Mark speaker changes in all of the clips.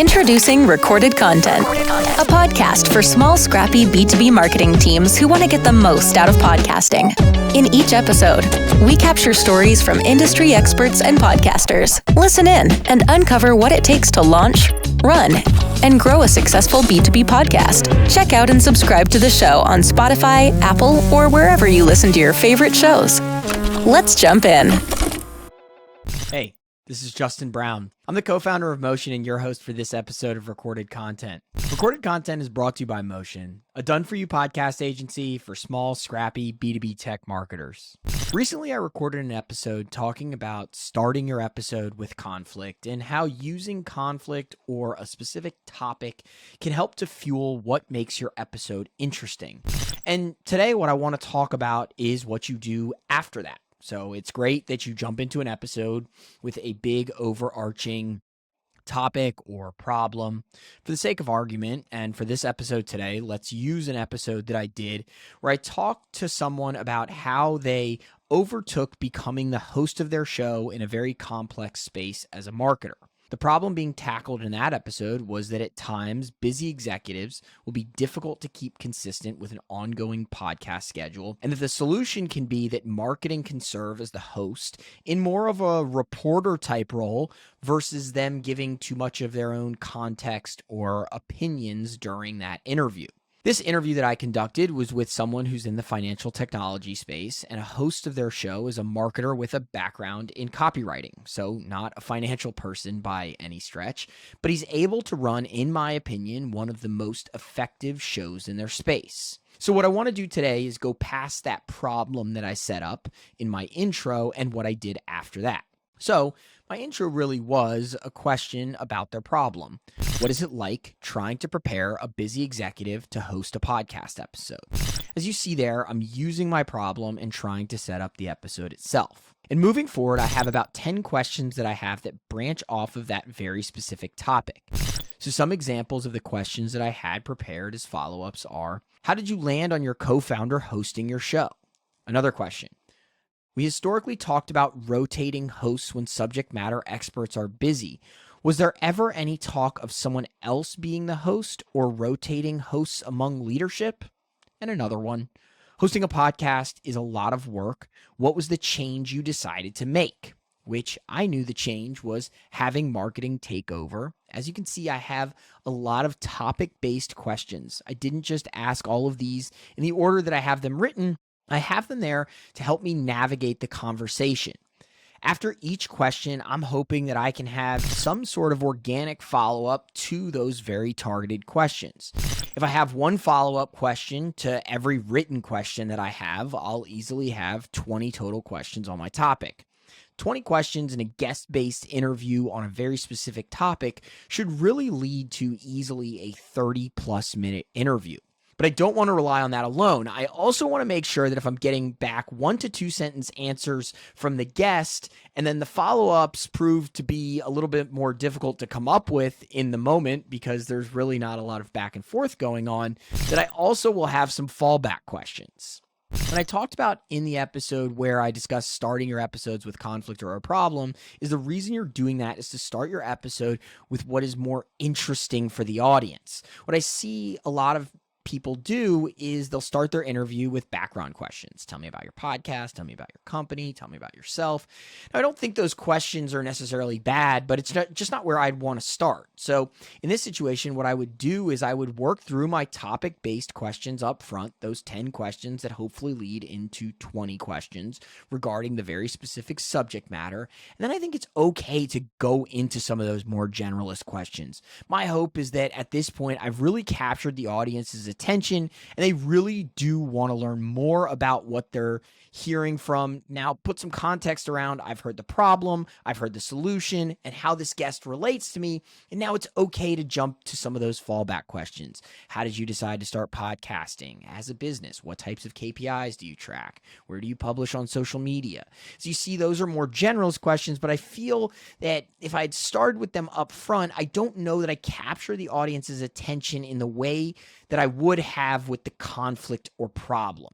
Speaker 1: Introducing Recorded Content, a podcast for small, scrappy B2B marketing teams who want to get the most out of podcasting. In each episode, we capture stories from industry experts and podcasters. Listen in and uncover what it takes to launch, run, and grow a successful B2B podcast. Check out and subscribe to the show on Spotify, Apple, or wherever you listen to your favorite shows. Let's jump in.
Speaker 2: Hey, this is Justin Brown. I'm the co-founder of Motion and your host for this episode of Recorded Content. Recorded Content is brought to you by Motion, a done-for-you podcast agency for small, scrappy B2B tech marketers. Recently, I recorded an episode talking about starting your episode with conflict and how using conflict or a specific topic can help to fuel what makes your episode interesting. And today, what I want to talk about is what you do after that. So it's great that you jump into an episode with a big overarching topic or problem. For the sake of argument, and for this episode today, let's use an episode that I did where I talked to someone about how they overtook becoming the host of their show in a very complex space as a marketer. The problem being tackled in that episode was that at times, busy executives will be difficult to keep consistent with an ongoing podcast schedule, and that the solution can be that marketing can serve as the host in more of a reporter type role versus them giving too much of their own context or opinions during that interview. This interview that I conducted was with someone who's in the financial technology space, and a host of their show is a marketer with a background in copywriting. So not a financial person by any stretch, but he's able to run, in my opinion, one of the most effective shows in their space. So what I want to do today is go past that problem that I set up in my intro and what I did after that. So my intro really was a question about their problem. What is it like trying to prepare a busy executive to host a podcast episode? As you see there, I'm using my problem and trying to set up the episode itself. And moving forward, I have about 10 questions that I have that branch off of that very specific topic. So some examples of the questions that I had prepared as follow-ups are, how did you land on your co-founder hosting your show? Another question. We historically talked about rotating hosts when subject matter experts are busy. Was there ever any talk of someone else being the host or rotating hosts among leadership? And another one. Hosting a podcast is a lot of work. What was the change you decided to make? Which I knew the change was having marketing take over. As you can see, I have a lot of topic-based questions. I didn't just ask all of these in the order that I have them written. I have them there to help me navigate the conversation. After each question, I'm hoping that I can have some sort of organic follow-up to those very targeted questions. If I have one follow-up question to every written question that I have, I'll easily have 20 total questions on my topic. 20 questions in a guest-based interview on a very specific topic should really lead to easily a 30-plus minute interview. But I don't want to rely on that alone. I also want to make sure that if I'm getting back 1 to 2 sentence answers from the guest, and then the follow-ups prove to be a little bit more difficult to come up with in the moment because there's really not a lot of back and forth going on, that I also will have some fallback questions. When I talked about in the episode where I discussed starting your episodes with conflict or a problem, is the reason you're doing that is to start your episode with what is more interesting for the audience. What I see a lot of people do is they'll start their interview with background questions. Tell me about your podcast. Tell me about your company. Tell me about yourself. Now, I don't think those questions are necessarily bad, but it's just not where I'd want to start. So in this situation, what I would do is I would work through my topic-based questions up front, those 10 questions that hopefully lead into 20 questions regarding the very specific subject matter. And then I think it's okay to go into some of those more generalist questions. My hope is that at this point, I've really captured the audience's attention and they really do want to learn more about what they're hearing from. Now, put some context around, I've heard the problem, I've heard the solution, and how this guest relates to me. And now it's okay to jump to some of those fallback questions. How did you decide to start podcasting as a business? What types of KPIs do you track? Where do you publish on social media? So you see, those are more generalist questions, but I feel that if I had started with them up front, I don't know that I capture the audience's attention in the way that I would have with the conflict or problem.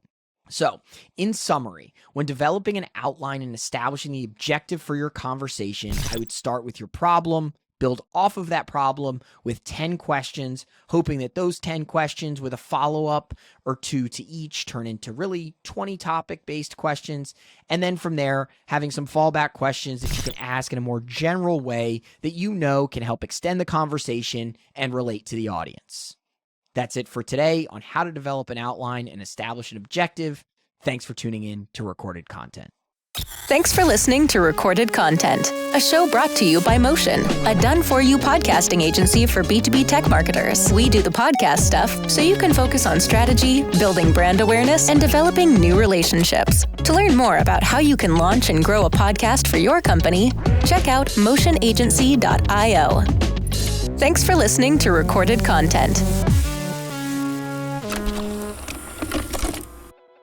Speaker 2: So, in summary, when developing an outline and establishing the objective for your conversation, I would start with your problem, build off of that problem with 10 questions, hoping that those 10 questions with a follow-up or two to each turn into really 20 topic-based questions. And then from there, having some fallback questions that you can ask in a more general way that you know can help extend the conversation and relate to the audience. That's it for today on how to develop an outline and establish an objective. Thanks for tuning in to Recorded Content.
Speaker 1: Thanks for listening to Recorded Content, a show brought to you by Motion, a done-for-you podcasting agency for B2B tech marketers. We do the podcast stuff so you can focus on strategy, building brand awareness, and developing new relationships. To learn more about how you can launch and grow a podcast for your company, check out motionagency.io. Thanks for listening to Recorded Content.